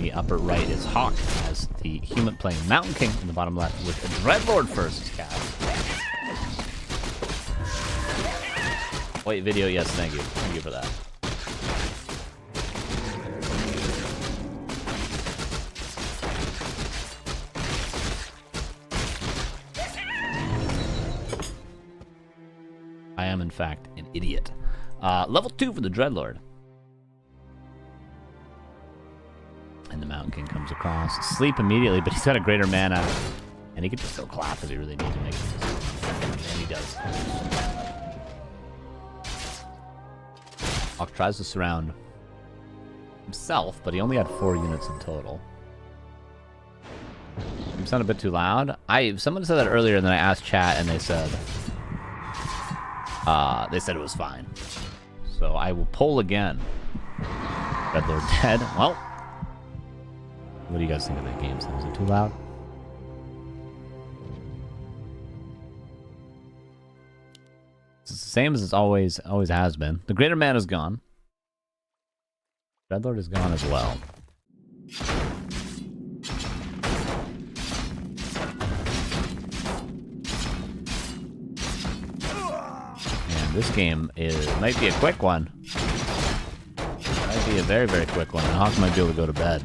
the upper right is HawK as the human playing Mountain King in the bottom left with a Dreadlord first cast. Wait, video, yes, thank you. Thank you for that. I am, in fact, an idiot. Level 2 for the Dreadlord. And the Mountain King comes across. Sleep immediately, but he's got a greater mana. And he could just go clap if he really needs to make it. And he does. HawK tries to surround himself, but he only had 4 units in total. You sound a bit too loud. Someone said that earlier, and then I asked chat, and they said it was fine. So I will poll again. Dreadlord dead. Well, what do you guys think of that game? Is it too loud? It's the same as it's always has been. The greater man is gone. Dreadlord is gone as well. This game might be a quick one. Might be a very, very quick one. And HawK might be able to go to bed.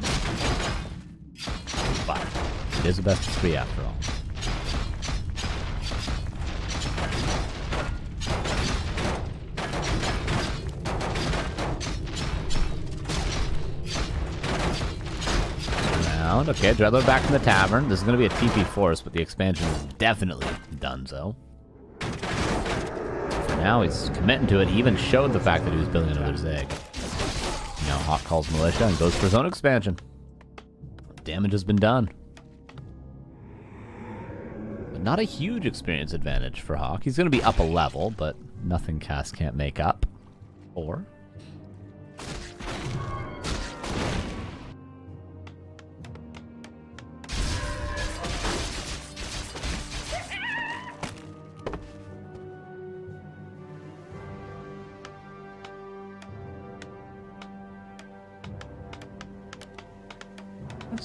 But it is a best of 3 after all. Okay, Dreadlord back in the tavern. This is going to be a TP force, but the expansion is definitely done so. Now he's committing to it. He even showed the fact that he was building another Zig. Now HawK calls militia and goes for his own expansion. Damage has been done. But not a huge experience advantage for HawK. He's going to be up a level, but nothing cast can't make up. Or...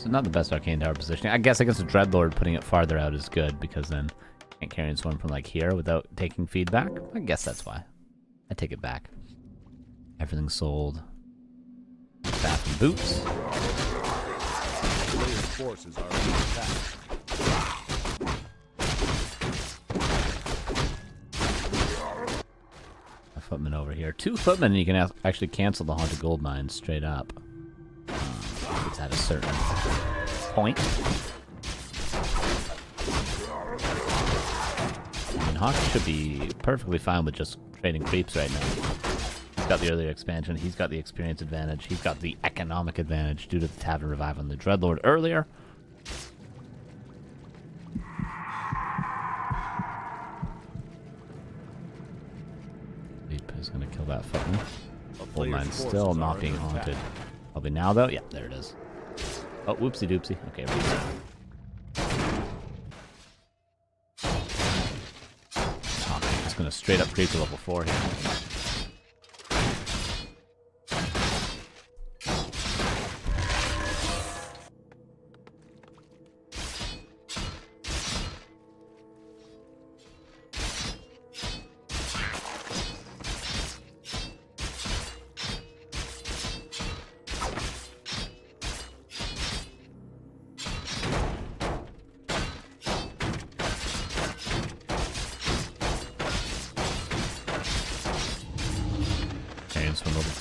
not the best Arcane Tower positioning. I guess against a Dreadlord, putting it farther out is good, because then you can't carry and swim from like here without taking feedback. I guess that's why. I take it back. Everything's sold. Staff and boots. Forces are a footman over here. 2 footmen, and you can actually cancel the Haunted Gold Mine straight up. It's at a certain point. I mean, HawK should be perfectly fine with just trading creeps right now. He's got the earlier expansion. He's got the experience advantage. He's got the economic advantage due to the Tavern Revive on the Dreadlord earlier. Deep is going to kill that footman. Gold Mine's still not being haunted. Probably now, though. Yeah, there it is. Oh, whoopsie doopsie. Okay, reset. Oh, just gonna straight up creep to level 4 here.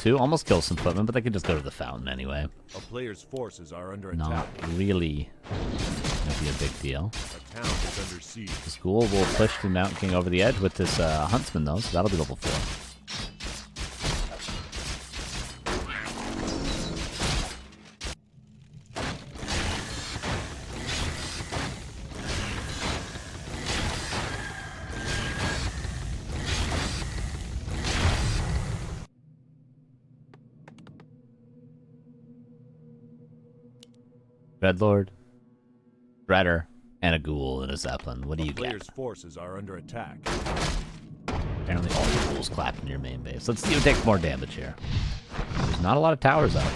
Almost kill some footmen, but they could just go to the fountain anyway. A player's forces are under attack. Not really gonna be a big deal. A town is under siege. The school will push the Mountain King over the edge with this huntsman though, so that'll be level 4. Dreadlord, Shredder, and a ghoul and a zeppelin. What do you get? Player's forces are under attack. Apparently all the ghouls clapped in your main base. Let's see who takes more damage here. There's not a lot of towers out.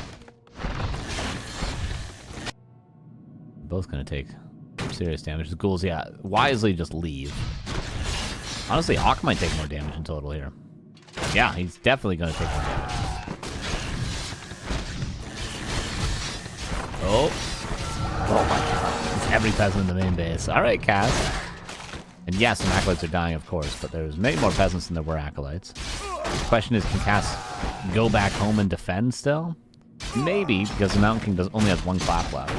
Both gonna take serious damage. The ghouls, yeah, wisely just leave. Honestly, HawK might take more damage in total here. Yeah, he's definitely gonna take more damage. Oh. Oh my god. It's every peasant in the main base. Alright, Cass. And yes, some acolytes are dying, of course, but there's many more peasants than there were acolytes. The question is, can Cass go back home and defend still? Maybe, because the Mountain King only has one clap left.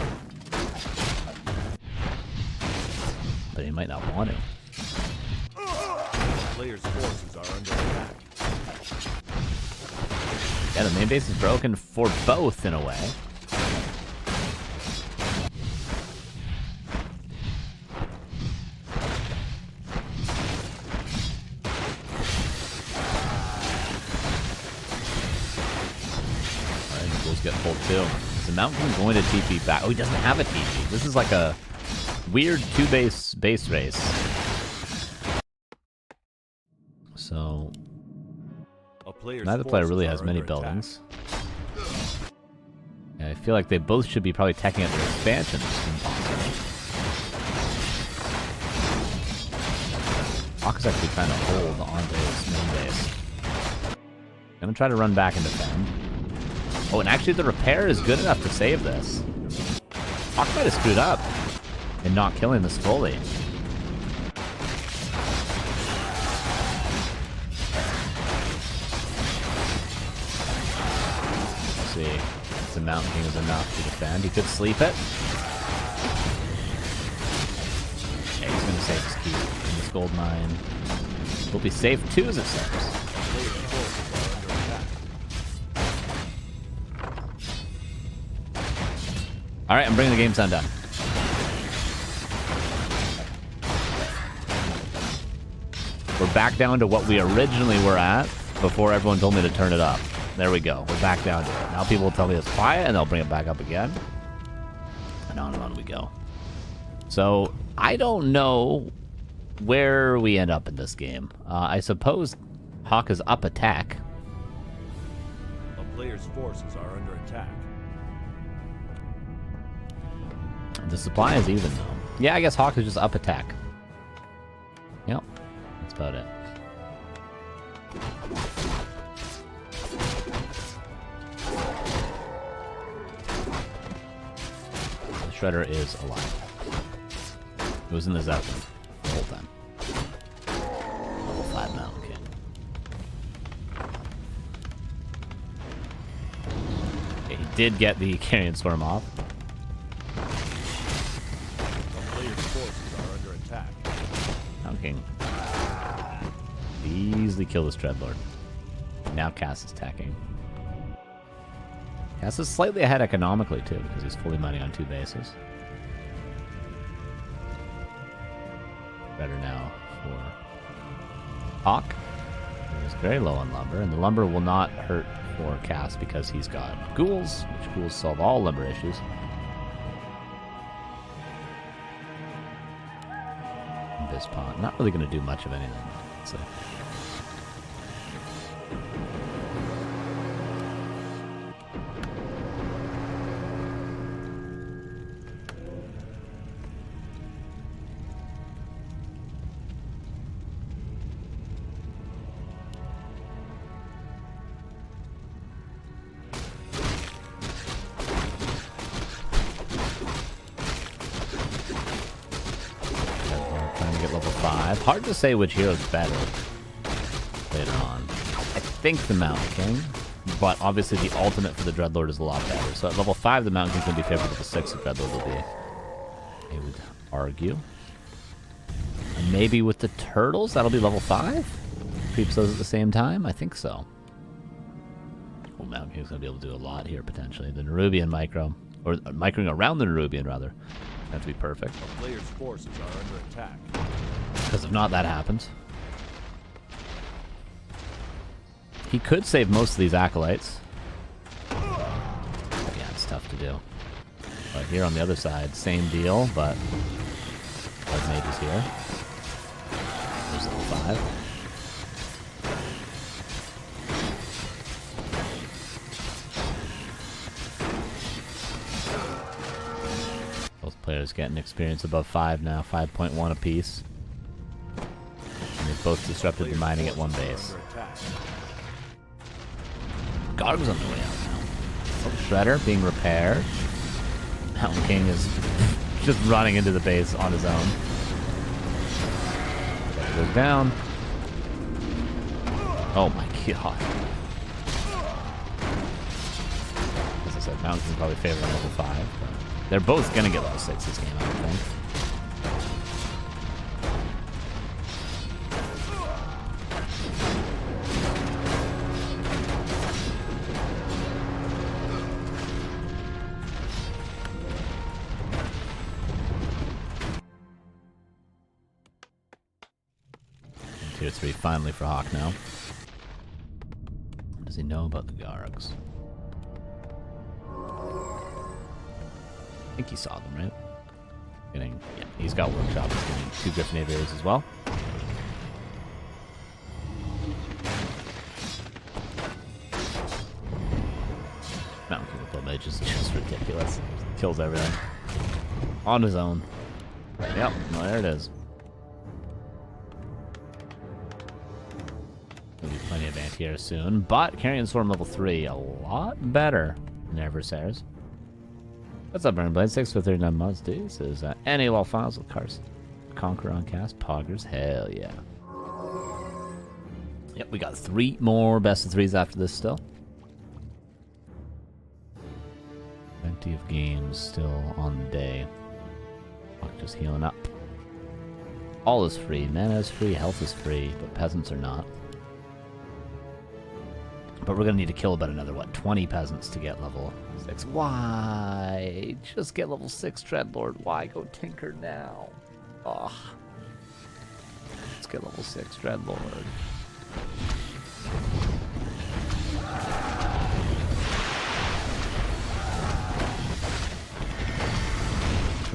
But he might not want to. Players' forces are under attack. Yeah, the main base is broken for both in a way. Alright, the ghouls get pulled too. Is the Mountain King going to TP back? Oh, he doesn't have a TP. This is like a weird two-base race. So neither player really has many buildings. Yeah, I feel like they both should be probably teching at their expansions. HawK is actually trying to hold on to his main base. Gonna try to run back and defend. Oh, and actually the repair is good enough to save this. HawK might have screwed up in not killing this fully. See if the Mountain King is enough to defend. He could sleep it. Yeah, he's gonna save his keep in this gold mine. Will be safe too, as it seems. Alright, I'm bringing the game sound down. We're back down to what we originally were at before everyone told me to turn it up. There we go. We're back down to it. Now people will tell me it's quiet, and they'll bring it back up again. And on we go. So, I don't know where we end up in this game. I suppose HawK is up attack. A player's forces are under attack. The supply is even, though. Yeah, I guess HawK is just up attack. Yep. That's about it. The Shredder is alive. It was in the Zeppelin the whole time. Level 5 now, okay. Okay, he did get the Carrion Storm off. A player's forces are under attack. Okay. Easily kill this Dreadlord. Now Cass is attacking. Cass is slightly ahead economically too, because he's fully mining on 2 bases. Better now for HawK. He's very low on lumber, and the lumber will not hurt for Cass because he's got ghouls, which ghouls solve all lumber issues. And this pawn, not really going to do much of anything. So. Hard to say which hero's better later on. I think the Mountain King, but obviously the ultimate for the Dreadlord is a lot better. So at level 5, the Mountain King can be favored, level 6, the Dreadlord will be, I would argue. And maybe with the turtles, that'll be level 5? Creeps those at the same time? I think so. Well, Mountain King's going to be able to do a lot here, potentially. The Nerubian micro, or microing around the Nerubian, rather. That to be perfect. A player's forces are under attack. Because if not, that happens. He could save most of these acolytes. But yeah, it's tough to do. But here on the other side, same deal, but Blood Mage is here. There's level 5. players getting experience above 5 now, 5.1 apiece. And they've both disrupted the mining at one base. Garg's on the way out now. Oh, Shredder being repaired. Mountain King is just running into the base on his own. That goes down. Oh my god. As I said, Mountain King probably favoring level 5. But they're both gonna get level 6 this game, I would think. Tier 3 finally for HawK now. What does he know about the Gargs? I think he saw them, right? Yeah, he's got Workshop. He's getting 2 Griffin Aviators as well. Mountain King with Blood Mage is just ridiculous. Kills everything. On his own. Yep, well, there it is. There'll be plenty of anti-air soon, but Carrion Storm level 3, a lot better than adversaries. What's up, Burnblade? 6 for 39 mods, dude. This is NALL Files with Carson. Conquer on cast, Poggers, hell yeah. Yep, we got 3 more best of 3s after this still. Plenty of games still on the day. Just healing up. All is free, mana is free, health is free, but peasants are not. But we're gonna need to kill about another, what, 20 peasants to get level 6. Why? Just get level 6 Dreadlord. Why go tinker now? Ugh. Let's get level 6 Dreadlord.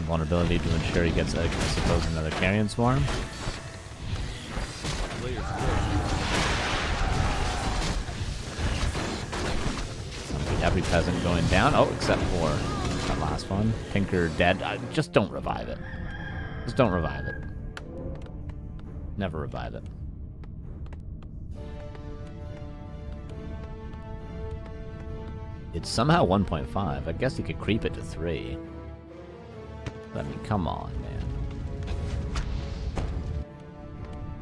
Vulnerability to ensure he gets, I suppose, another Carrion Swarm. Every peasant going down. Oh, except for that last one. Tinker dead. Just don't revive it. Just don't revive it. Never revive it. It's somehow 1.5. I guess you could creep it to 3. I mean, come on, man.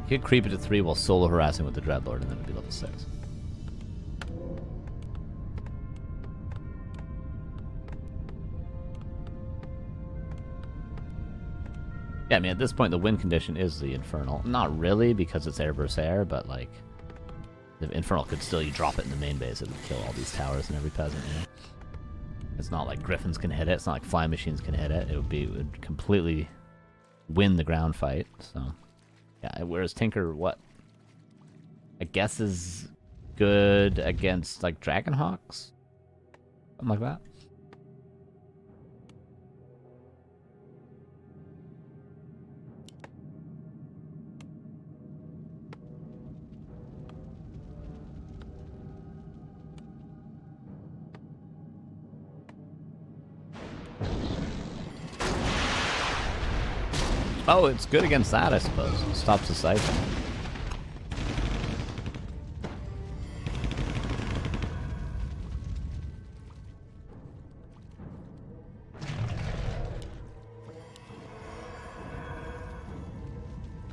You could creep it to 3 while solo harassing with the Dreadlord, and then it'd be level 6. Yeah, I mean, at this point, the win condition is the Infernal. Not really, because it's air versus air, but, like, the Infernal could still, you drop it in the main base, it would kill all these towers and every peasant, you know? It's not like Griffins can hit it, it's not like Flying Machines can hit it. It would completely win the ground fight, so... Yeah, whereas Tinker, what? I guess is good against, like, Dragonhawks? Something like that? Oh, it's good against that, I suppose. It stops the Siphon.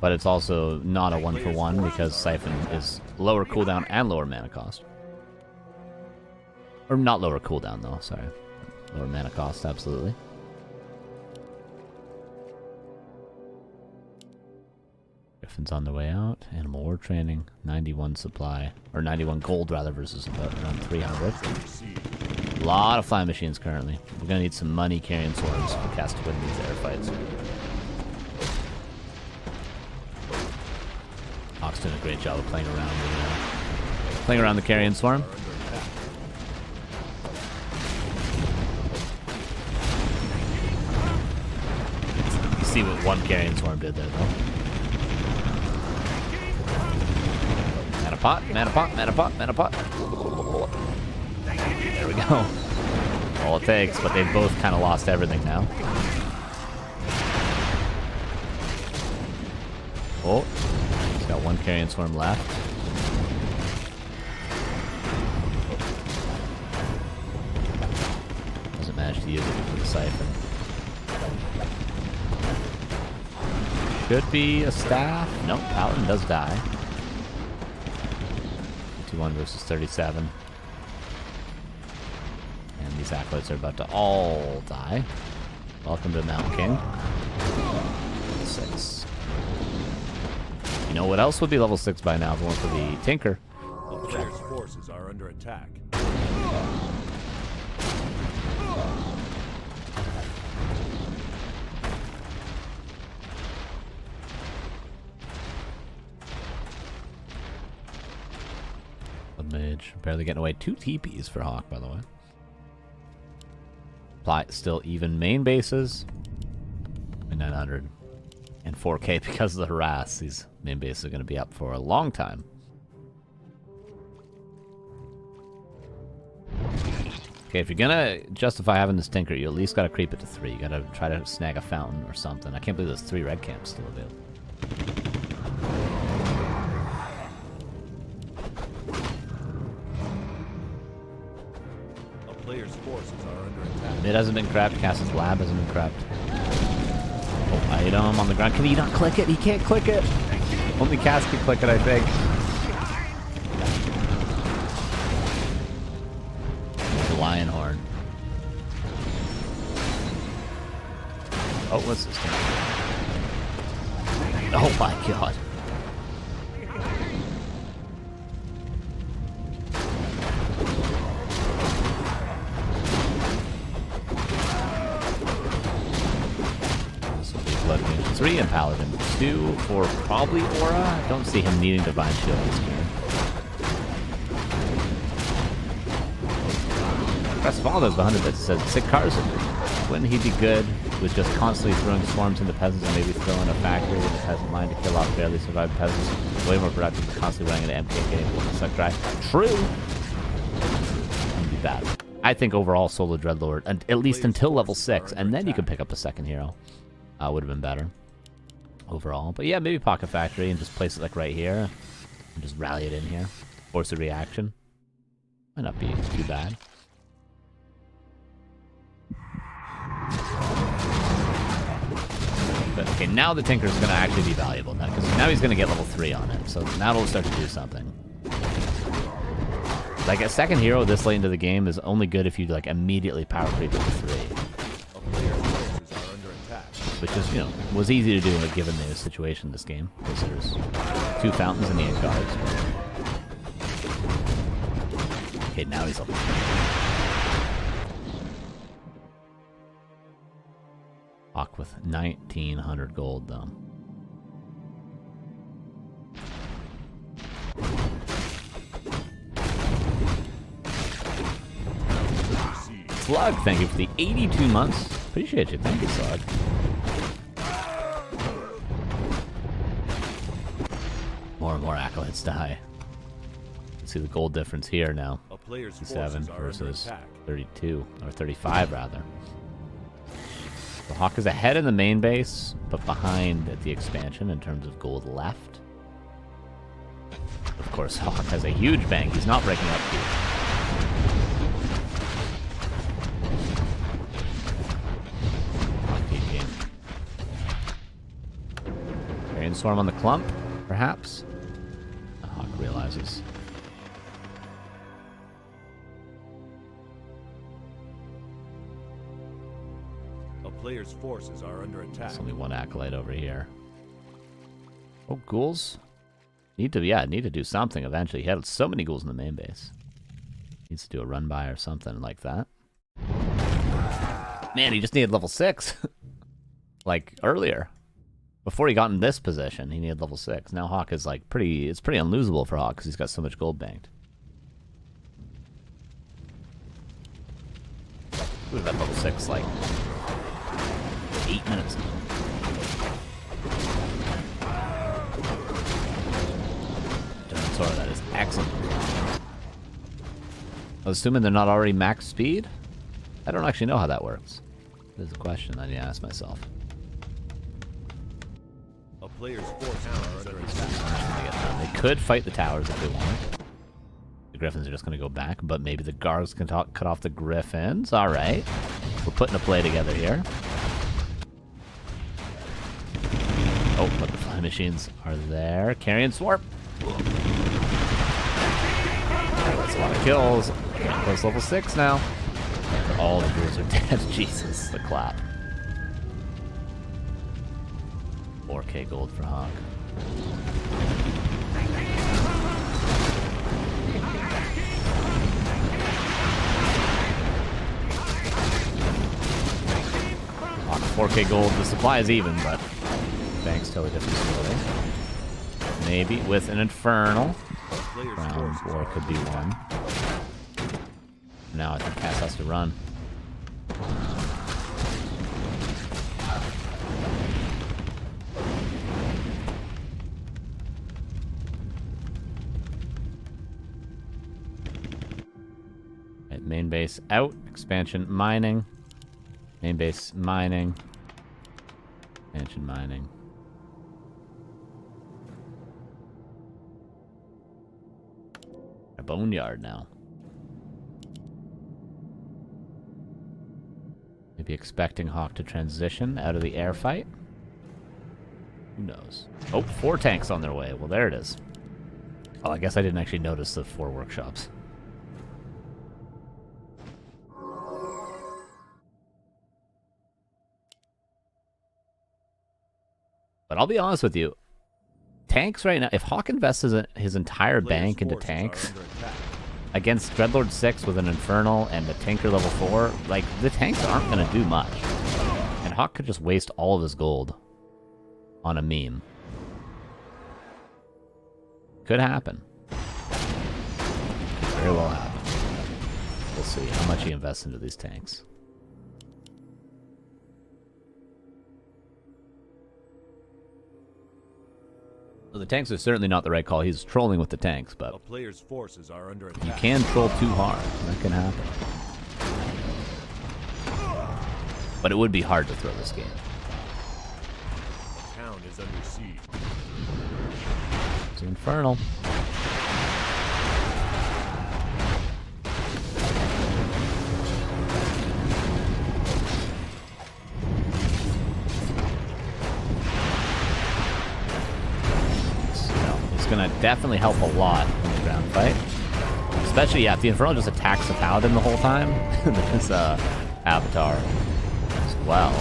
But it's also not a 1-for-1 because Siphon is lower cooldown and lower mana cost. Or not lower cooldown though, sorry. Lower mana cost, absolutely. Griffin's on the way out. Animal War Training, 91 supply, or 91 gold rather, versus about around 300. A lot of Flying Machines currently. We're gonna need some money Carrion Swarms for cast to win these air fights. HawK's doing a great job of playing around the Carrion Swarm. You see what one Carrion Swarm did there, though. Mana pot, mana pot, mana pot, mana pot. There we go. All it takes, but they've both kind of lost everything now. Oh, he's got one carrion swarm left. Doesn't manage to use it for the siphon. Should be a staff. Nope, Paladin does die. 51 versus 37. And these acolytes are about to all die. Welcome to Mount King. 6. You know what else would be level 6 by now if it weren't for the Tinker? The player's forces are under attack. The mage barely getting away. 2 TPs for HawK, by the way. Plot still even main bases. 900 and 4K because of the harass. These main bases are going to be up for a long time. Okay, if you're gonna justify having this Tinker, you at least gotta creep it to 3. You gotta try to snag a fountain or something. I can't believe there's 3 red camps still available. The player's forces are under attack. Mid hasn't been crapped. Cass's lab hasn't been crapped. Oh, item on the ground. Can he not click it? He can't click it. Only Cass can click it, I think. Lion horn. Oh, what's this thing? Oh my god. This will be Blood Mage 3 and Paladin 2 for probably Aura. I don't see him needing Divine Shield this game. Press follows behind it that says Sick Carson. Wouldn't he be good with just constantly throwing swarms into peasants and maybe throwing a factory in the peasant line to kill off barely survived peasants? Way more productive than constantly running into MKK and suck dry. True! Wouldn't be bad. I think overall Solo Dreadlord, and at least until level 6, and then you can pick up a second hero. Would have been better. Overall. But yeah, maybe Pocket Factory and just place it like right here. And just rally it in here. Force a reaction. Might not be too bad. But okay, now the Tinker's going to actually be valuable now, because now he's going to get level 3 on it, so now it'll start to do something. Like, a second hero this late into the game is only good if you, like, immediately power creep it to 3. Which is, you know, was easy to do given the situation in this game, because there's 2 fountains and the 8 guards. Okay, now he's level 3. HawK with 1,900 gold, though. Slug, thank you for the 82 months. Appreciate you. Thank you, Slug. More and more acolytes die. Let's see the gold difference here now. 57 versus 32, or 35 rather. So HawK is ahead in the main base, but behind at the expansion in terms of gold left. Of course, HawK has a huge bank. He's not breaking up here. Carrion Swarm on the clump, perhaps? HawK realizes. Player's forces are under attack. There's only one acolyte over here. Oh, ghouls? Need to do something eventually. He had so many ghouls in the main base. Needs to do a run by or something like that. Man, he just needed level 6. Like earlier. Before he got in this position, he needed level 6. Now HawK is like it's pretty unlosable for HawK because he's got so much gold banked. Would have had level 6 like 8 minutes ago. Sorry, that is excellent. Assuming they're not already max speed? I don't actually know how that works. There's a question I need to ask myself. A player's forces are under attack. They could fight the towers if they want. The Griffins are just going to go back, but maybe the guards can cut off the Griffins. All right. We're putting a play together here. Oh, but the flying machines are there. Carrion Swarp. That's a lot of kills. Close level 6 now. All the ghouls are dead. Jesus, the clap. 4K gold for HawK. HawK 4K gold. The supply is even, but thanks, totally different story. Maybe with an Infernal. Round 4 could be one. Now I think Cass has to run. Right, main base out. Expansion mining. Main base mining. Expansion mining. A boneyard now. Maybe expecting HawK to transition out of the air fight. Who knows? Oh, 4 tanks on their way. Well, there it is. Oh, I guess I didn't actually notice the 4 workshops. But I'll be honest with you. Tanks right now, if HawK invests his entire bank into tanks against Dreadlord 6 with an Infernal and a Tinker level 4, like, the tanks aren't going to do much. And HawK could just waste all of his gold on a meme. Could happen. Very well happen. We'll see how much he invests into these tanks. Well, the tanks are certainly not the right call. He's trolling with the tanks, but A player's forces are under attack. you can troll too hard. That can happen. But it would be hard to throw this game. The town is under siege. It's Infernal. Gonna definitely help a lot in the ground fight. Especially, yeah, if the Infernal just attacks the Paladin the whole time, this Avatar as well.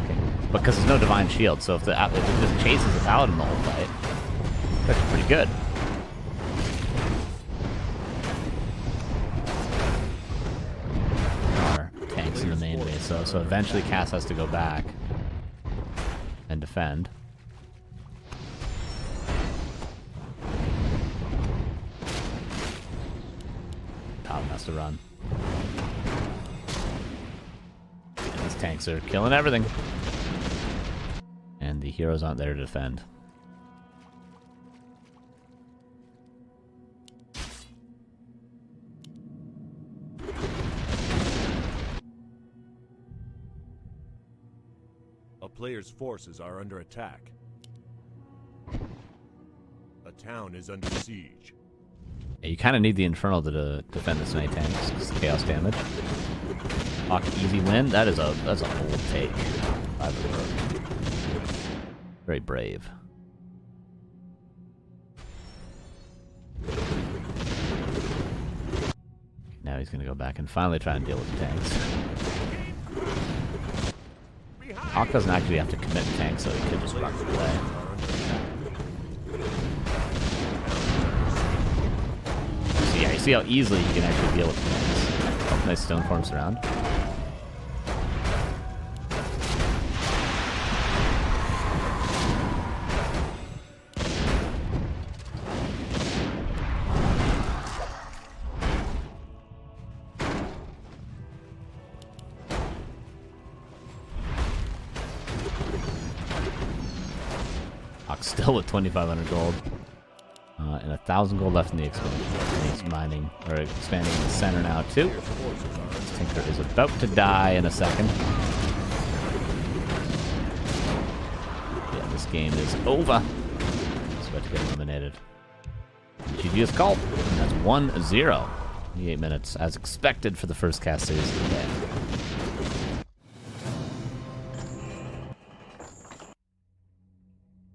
Okay. Because there's no Divine Shield, so if it just chases the Paladin the whole fight, that's pretty good. Our tanks in the main base, so eventually Cass has to go back and defend. Has to run. And these tanks are killing everything. And the heroes aren't there to defend. A player's forces are under attack. A town is under siege. Yeah, you kind of need the Infernal to defend this many tanks. It's chaos damage. HawK easy win. That's a bold take. Very brave. Now he's gonna go back and finally try and deal with the tanks. HawK doesn't actually have to commit tanks, so he could just run the play. Yeah, you see how easily you can actually deal with things. Oh, nice stone form surround. HawK still with 2,500 gold. And 1,000 gold left in the expansion. He's mining, or expanding in the center now, too. Tinker is about to die in a second. Yeah, this game is over. It's about to get eliminated. GG is called. And that's 1-0. 28 minutes, as expected for the first cast series of the day.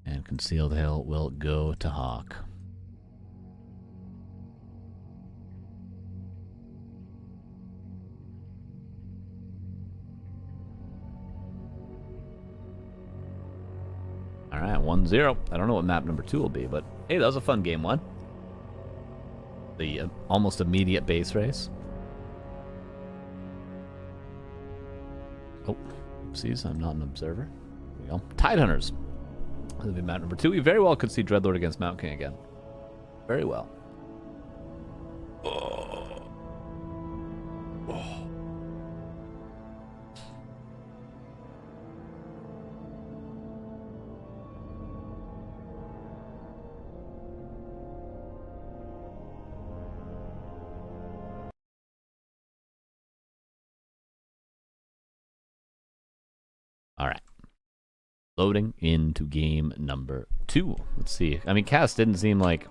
And Concealed Hill will go to HawK. Alright, 1-0. I don't know what map number 2 will be, but hey, that was a fun game 1. The almost immediate base race. Oh, oopsies, I'm not an observer. There we go. Tidehunters. That'll be map number 2. We very well could see Dreadlord against Mount King again. Very well. Oh. Oh. All right. Loading into game number 2. Let's see. I mean, Cass didn't seem like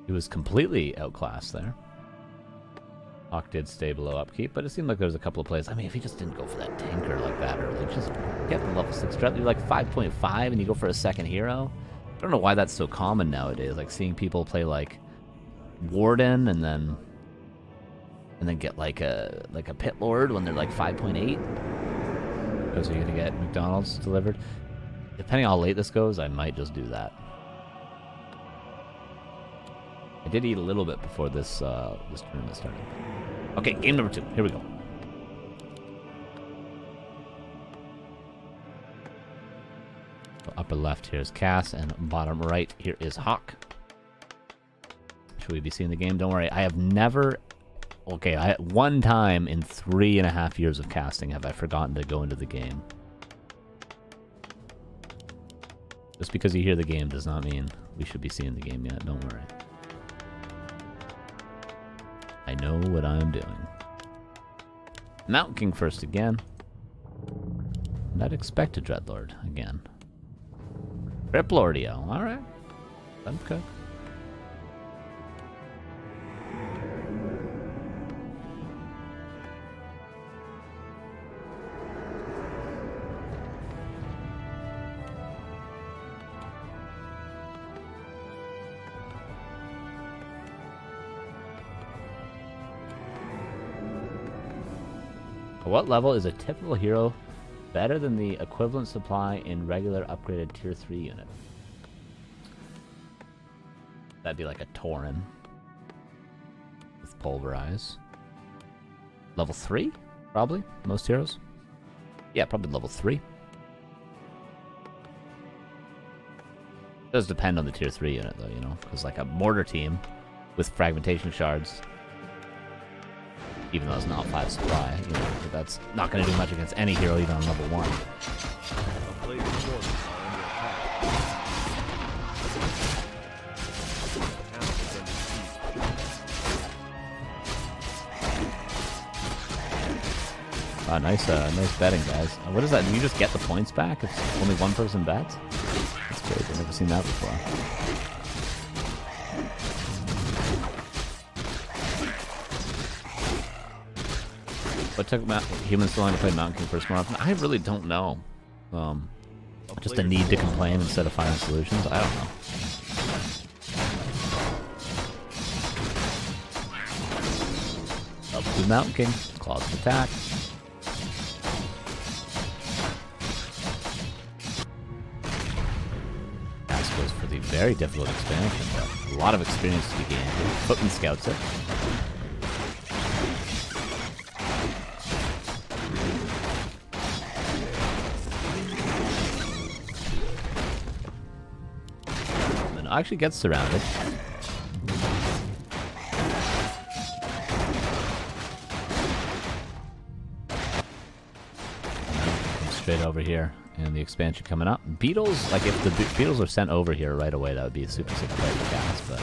he was completely outclassed there. HawK did stay below upkeep, but it seemed like there was a couple of plays. I mean, if he just didn't go for that tinker like that early, just get the level 6 threat. You're like 5.5 and you go for a second hero. I don't know why that's so common nowadays. Like seeing people play like Warden and then get like a Pit Lord when they're like 5.8. Because you're gonna get McDonald's delivered. Depending on how late this goes, I might just do that. I did eat a little bit before this tournament started. Okay, game number 2. Here we go. So upper left here is Cass, and bottom right here is HawK. Should we be seeing the game? Don't worry, I have never... Okay, one time in 3.5 years of casting have I forgotten to go into the game. Just because you hear the game does not mean we should be seeing the game yet, don't worry. I know what I'm doing. Mount King first again. And I'd expect a Dreadlord again. Rip Lordio, alright. Okay. What level is a typical hero better than the equivalent supply in regular upgraded tier 3 unit? That'd be like a Tauren with Pulverize. Level 3? Probably. Most heroes. Yeah, probably level 3. Does depend on the tier 3 unit though, you know, because like a mortar team with fragmentation shards, even though it's not 5 supply, you know, that's not going to do much against any hero, even on level 1. Nice betting, guys. What is that? Do you just get the points back if only one person bets? That's crazy. I've never seen that before. What took humans so long to play Mountain King first more often? I really don't know. Just a need to complain instead of finding solutions? I don't know. Up to Mountain King. Claws of attack. Ask goes for the very difficult expansion, but a lot of experience to be gained. Footman scouts it. Actually gets surrounded. Straight over here, and the expansion coming up. Beetles, like if the Beetles are sent over here right away, that would be a super sick play for Gas, but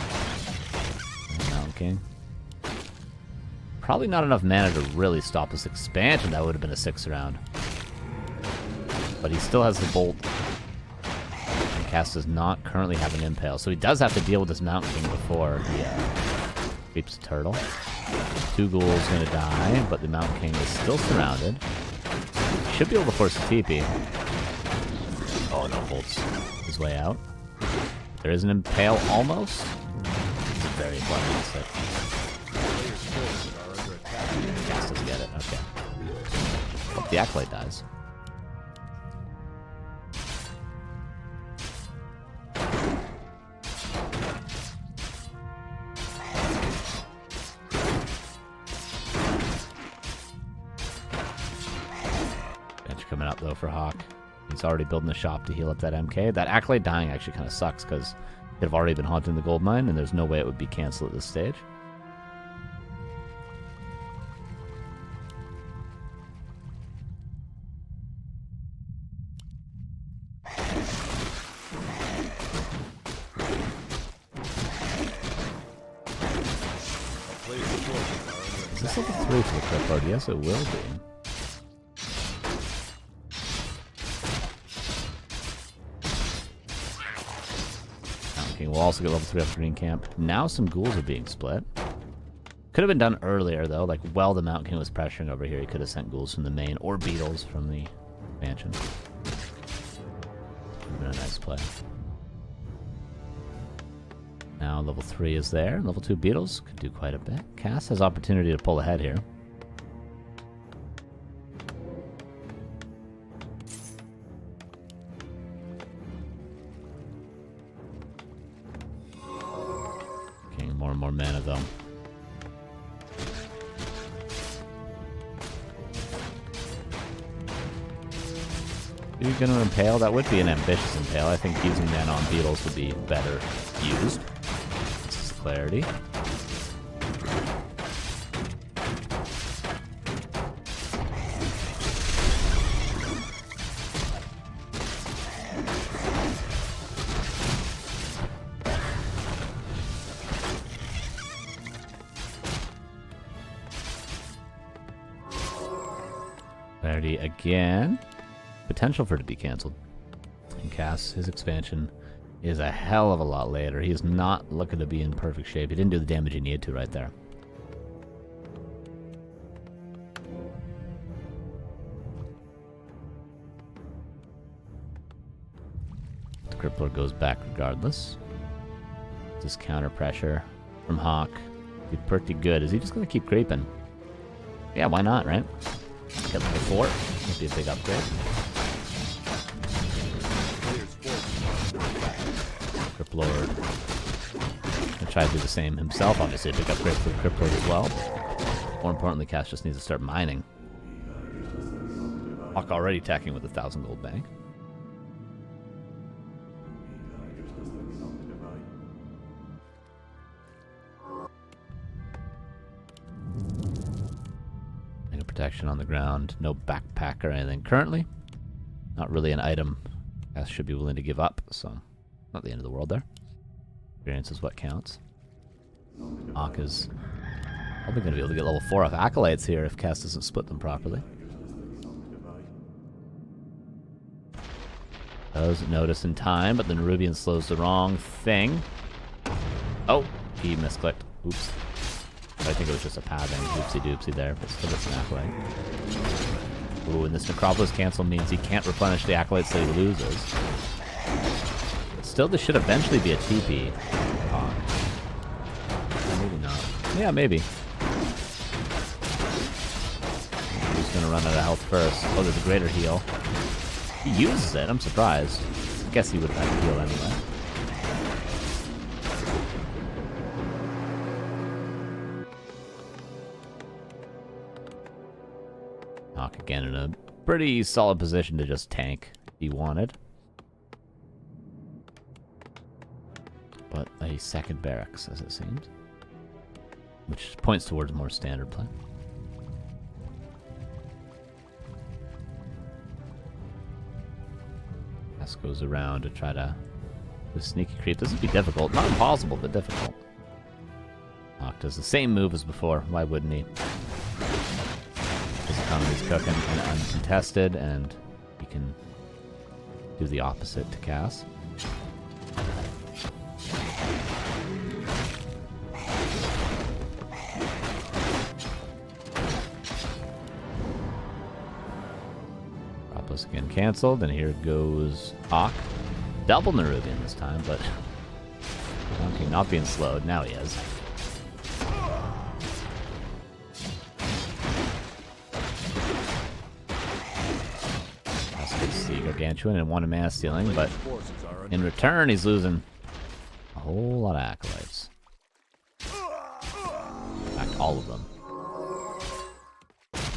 Mountain King. Probably not enough mana to really stop this expansion. That would have been a 6th round. But he still has the bolt. Cass does not currently have an impale, so he does have to deal with this Mountain King before he creeps the turtle. 2 ghouls gonna die, but the Mountain King is still surrounded. Should be able to force a TP. Oh no, holds his way out. There is an impale almost. This is very problematic. Cass doesn't get it, okay. Hope the Acolyte dies. Coming up though for HawK. He's already building the shop to heal up that MK. That Acolyte dying actually kind of sucks because it have already been haunting the gold mine and there's no way it would be canceled at this stage. Is this level 3 for the Crypt Lord? Yes, it will be. We'll also get level 3 off Green Camp. Now some ghouls are being split. Could have been done earlier, though. Like, while the Mountain King was pressuring over here, he could have sent ghouls from the main or beetles from the mansion. Would have been a nice play. Now level 3 is there. Level 2 beetles could do quite a bit. Cass has opportunity to pull ahead here. More and more mana, though. Are you going to impale? That would be an ambitious impale. I think using mana on beetles would be better used. This is clarity. Clarity again. Potential for it to be cancelled. And Cass, his expansion is a hell of a lot later. He is not looking to be in perfect shape. He didn't do the damage he needed to right there. The Crypt Lord goes back regardless. This counter pressure from HawK. Be pretty good. Is he just going to keep creeping? Yeah, why not, right? Get level 4. Would be a big upgrade. Crypt Lord. Gonna try to do the same himself. Obviously a big upgrade for the Crypt Lord as well. More importantly, Cass just needs to start mining. HawK already attacking with 1,000 gold bank. Protection on the ground, no backpack or anything currently. Not really an item Cass should be willing to give up, so not the end of the world there. Experience is what counts. HawK is probably going to be able to get level 4 off Acolytes here if Cass doesn't split them properly. Does notice in time, but then Nerubian slows the wrong thing. Oh, he misclicked. Oops. I think it was just a pathing. Oopsie doopsie there, but still it's an Acolyte. Ooh, and this Necropolis cancel means he can't replenish the Acolytes that he loses. But still, this should eventually be a TP. Maybe not. Yeah, maybe. He's gonna run out of health first. Oh, there's a greater heal. He uses it, I'm surprised. I guess he would have had to heal anyway. HawK again in a pretty solid position to just tank if he wanted. But a second barracks, as it seems. Which points towards more standard play. Cass goes around to try to do sneaky creep. This would be difficult. Not impossible, but difficult. HawK does the same move as before. Why wouldn't he? His economy's cooking and uncontested, and he can do the opposite to Cass. Octopus again canceled, and here goes HawK. Double Nerubian this time, but okay, not being slowed. Now he is. That's the Gargantuan and 1 mana stealing, but in return he's losing a whole lot of acolytes. In fact, all of them.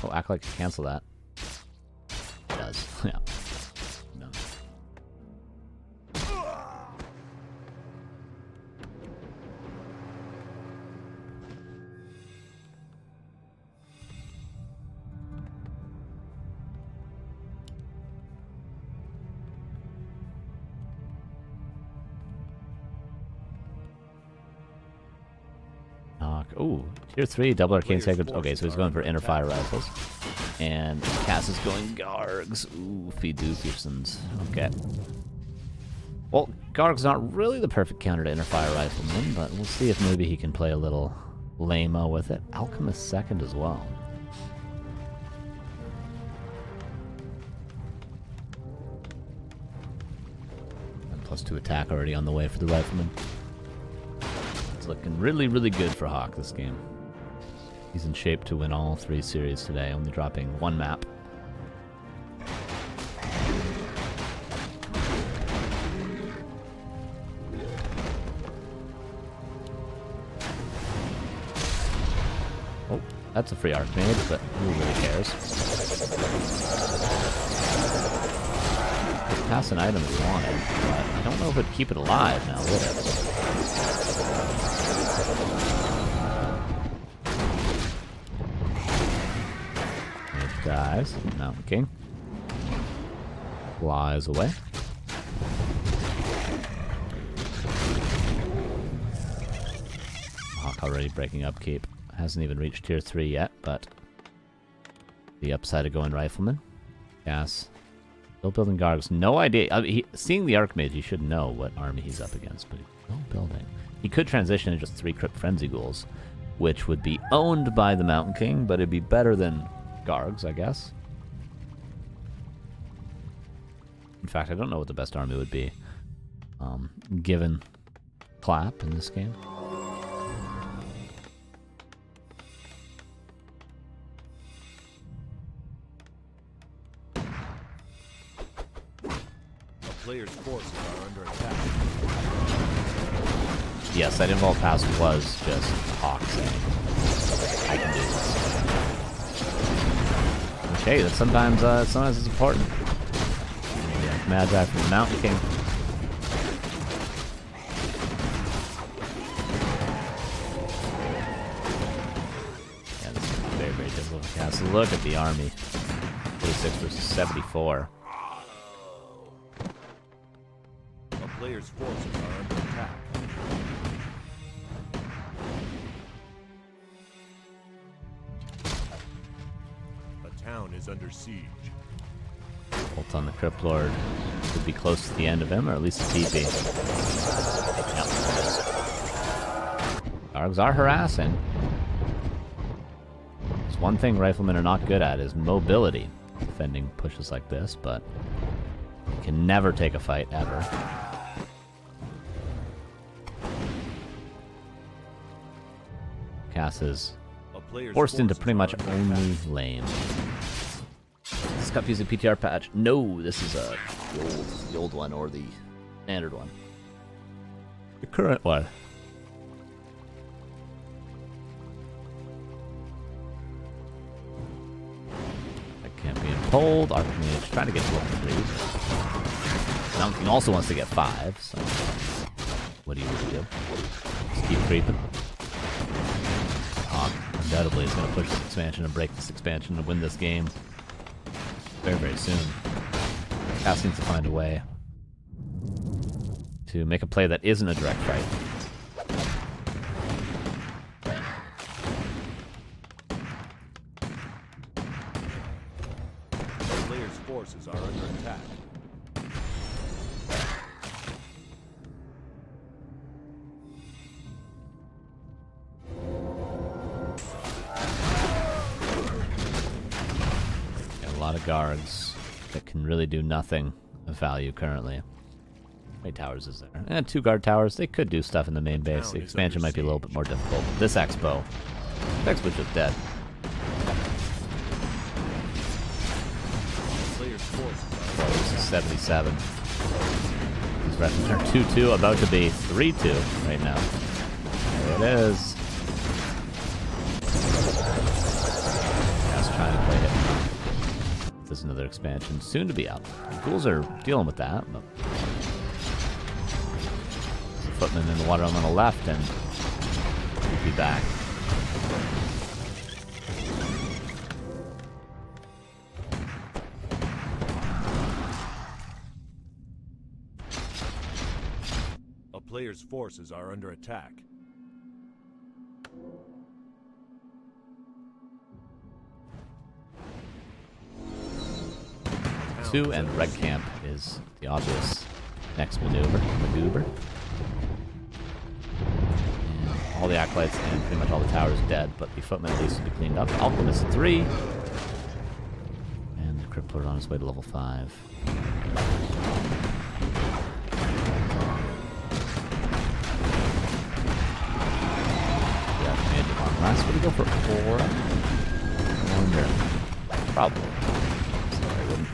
Oh, acolyte can cancel that. It does. Yeah. No. Ooh, tier 3, double arcane sacred. Okay, so he's going for inner fire rifles. And Cass is going Gargs. Ooh, Fiduciarsons. Okay. Well, Garg's not really the perfect counter to inner fire rifleman, but we'll see if maybe he can play a little lame-o with it. Alchemist second as well. And +2 attack already on the way for the rifleman. It's looking really, really good for HawK this game. He's in shape to win all 3 series today, only dropping 1 map. Oh, that's a free Archmage, but who really cares? Could pass an item if you wanted, but I don't know if it'd keep it alive now, would it? It dies. Mountain King flies away. HawK already breaking upkeep. Hasn't even reached tier 3 yet, but the upside of going Rifleman. Gas. Still building Gargs. No idea. Seeing the Archmage, he should know what army he's up against, but he's still building. He could transition into just 3 Crypt Frenzy Ghouls, which would be owned by the Mountain King, but it'd be better than Gargs, I guess. In fact, I don't know what the best army would be, given Clap in this game. Players' forces are under attack. Yes, that involved pass was just HawK saying, I can do this. Okay, that sometimes it's important. Yeah, Magi from the Mountain King. Yeah, this is very, very difficult to cast. Look at the army. 46 versus 74. Players' forces are under attack. A town is under siege. Bolt on the Crypt Lord could be close to the end of him, or at least a TP. Yep. Gargs are harassing. There's one thing Riflemen are not good at is mobility. Defending pushes like this, but you can never take a fight, ever. Cass is forced into pretty much only lane. This cup using PTR patch. No, this is the old one or the standard one. The current one. That can't be pulled. Archmage trying to get to level 3. Mountain King also wants to get 5, so what do you do? Just keep creeping. Undoubtedly is going to push this expansion and break this expansion and win this game very, very soon. Cass needs to find a way to make a play that isn't a direct fight. The players' forces are under attack. A lot of guards. that can really do nothing of value currently. How many towers is there? And 2 guard towers. They could do stuff in the main base. The expansion might be a little bit more difficult. This Expo's just dead. Oh, this is 77. These weapons are 2-2, about to be 3-2 right now. There it is. That's trying to play it. This is another expansion, soon to be out. The ghouls are dealing with that, but there's a footman in the water on the left, and we'll be back. A player's forces are under attack. Two and red camp is the obvious next maneuver. And all the acolytes and pretty much all the towers dead, but the footman at least will be cleaned up. Alchemist 3. And the crippler on his way to level 5. Yeah, made it on last. Would he go for 4? I wonder. Probably. Sorry, I wouldn't.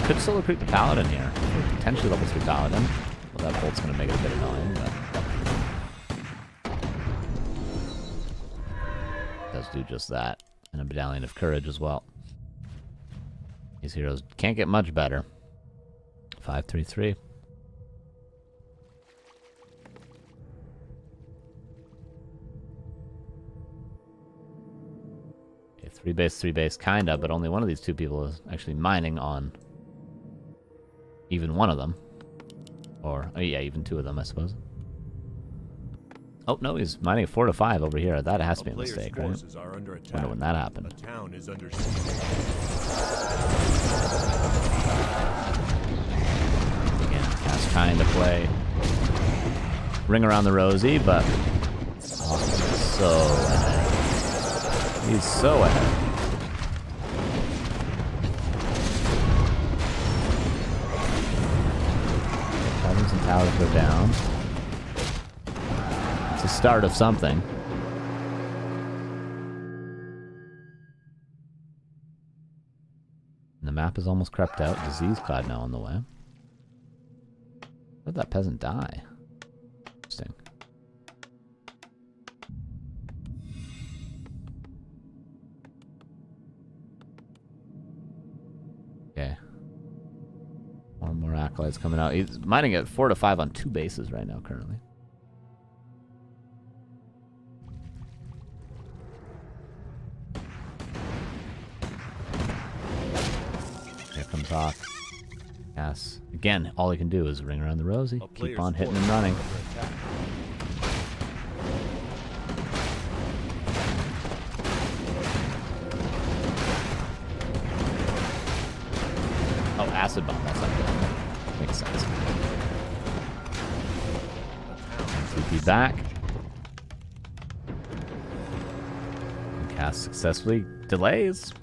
Could solo creep the paladin here. Potentially level 3 paladin. Well, that bolt's gonna make it a bit annoying, but does do just that. And a medallion of courage as well. These heroes can't get much better. 5-3-3. Okay, 3 base, kinda, but only one of these 2 people is actually mining on even one of them. Or, oh yeah, even 2 of them, I suppose. Oh, no, he's mining 4 to 5 over here. That has to be a mistake, right? Wonder when that happened. The town is under siege. Again, Cass trying to play Ring Around the Rosie, but oh, he's so ahead. He's so ahead. And towers go down. It's a start of something. And the map is almost crept out. Disease Cloud now on the way. Where'd that peasant die? Interesting. Okay. More acolytes coming out. He's mining at 4 to 5 on 2 bases right now, currently. Here comes HawK. Yes. Again, all he can do is ring around the Rosie. Keep on hitting and running. Oh, acid bomb. That's not good. Makes sense. TP back. And cast successfully delays.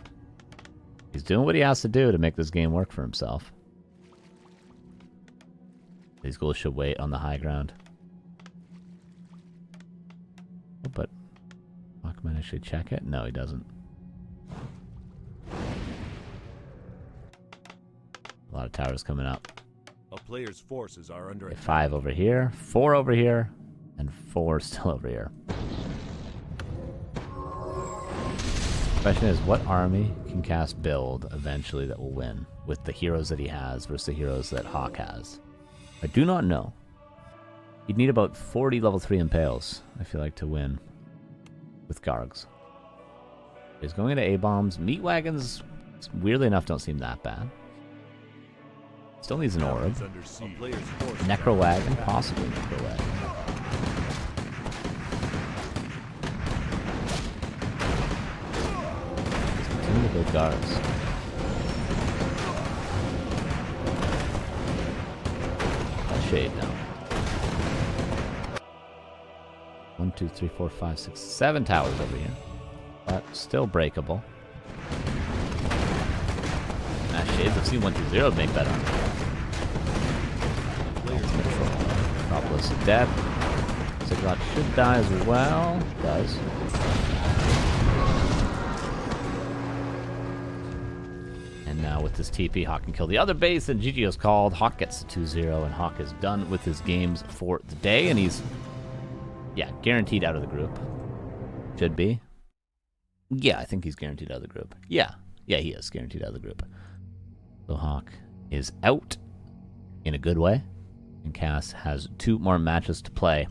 He's doing what he has to do to make this game work for himself. These ghouls should wait on the high ground. Oh, but HawK might actually check it. No, he doesn't. A lot of towers coming up. A player's forces are under attack. 5 over here, 4 over here, and 4 still over here. Question is, what army can cast build eventually that will win with the heroes that he has versus the heroes that HawK has? I do not know. He'd need about 40 level 3 impales, I feel like, to win with Gargs. He's going into A-bombs. Meat wagons, weirdly enough, don't seem that bad. Still needs an orb. Necro wagon, possibly necro wagon. Continue to build guards. That shade now. 1, 2, 3, 4, 5, 6, 7 towers over here. But still breakable. Shades of C120 make better. Metropolis is dead. Ziggurat should die as well. Does. And now with this TP, HawK can kill the other base, and GGO's called. HawK gets the 2-0, and HawK is done with his games for the day, and he's, yeah, guaranteed out of the group. Should be. Yeah, I think he's guaranteed out of the group. Yeah, he is guaranteed out of the group. So HawK is out in a good way, and Cass has 2 more matches to play